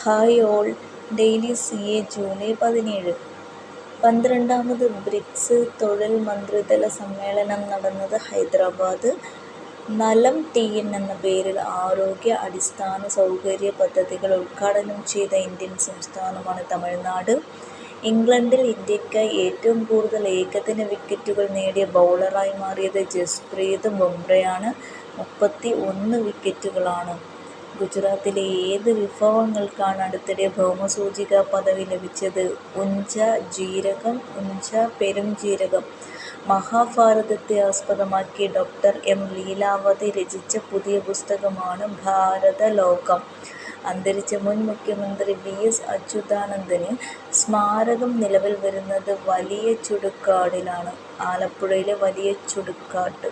Hi all. Daily CA July 17. 12ാമത് BRICS തൊഴിൽ മന്ത്രിതല സമ്മേളനം നടന്നത് ഹൈദരാബാദ്. നലം TN എന്ന പേരിൽ ആരോഗ്യ അടിസ്ഥാന സൗകര്യ പദ്ധതികൾ ഉദ്ഘാടനം ചെയ്ത ഇന്ത്യൻ സംസ്ഥാനമാണ് തമിഴ്നാട്. ഇംഗ്ലണ്ടിൽ ഇന്ത്യയ്ക്കായി ഏറ്റവും കൂടുതൽ ഏകദിന വിക്കറ്റുകൾ നേടിയ ബൗളറായി മാറിയത് ജസ്പ്രീത് ബുംറയാണ്. 31 വിക്കറ്റുകളാണ്. ഗുജറാത്തിലെ ഏത് വിഭവങ്ങൾക്കാണ് അടുത്തിടെ ഭൗമസൂചിക പദവി ലഭിച്ചത്? ഉഞ്ച ജീരകം, ഉഞ്ച പെരുംജീരകം. മഹാഭാരതത്തെ ആസ്പദമാക്കി ഡോക്ടർ M. ലീലാവതി രചിച്ച പുതിയ പുസ്തകമാണ് ഭാരതലോകം. അന്തരിച്ച മുൻ മുഖ്യമന്ത്രി VS അച്യുതാനന്ദന് സ്മാരകം നിലവിൽ വരുന്നത് വലിയ ചുടുകാടിലാണ്. ആലപ്പുഴയിലെ വലിയ ചുടുകാട്ട്.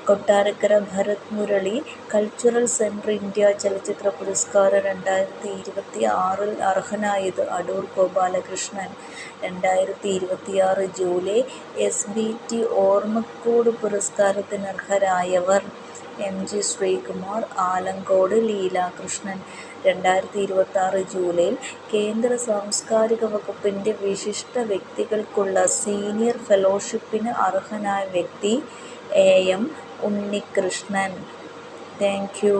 Kottarakkara Bharat Murali cultural centre India ചലച്ചിത്ര പുരസ്കാരം 2026 അർഹനായത് അടൂർ ഗോപാലകൃഷ്ണൻ. 2026 ജൂലൈ SBT ഓർമ്മക്കോട് പുരസ്കാരത്തിന് അർഹരായവർ: MG ശ്രീകുമാർ, ആലങ്കോട് ലീലാകൃഷ്ണൻ. 2026 ജൂലൈയിൽ കേന്ദ്ര സാംസ്കാരിക വകുപ്പിന്റെ വിശിഷ്ട വ്യക്തികൾക്കുള്ള സീനിയർ ഫെലോഷിപ്പിന് അർഹനായ വ്യക്തി AM ഉണ്ണികൃഷ്ണൻ. Thank you.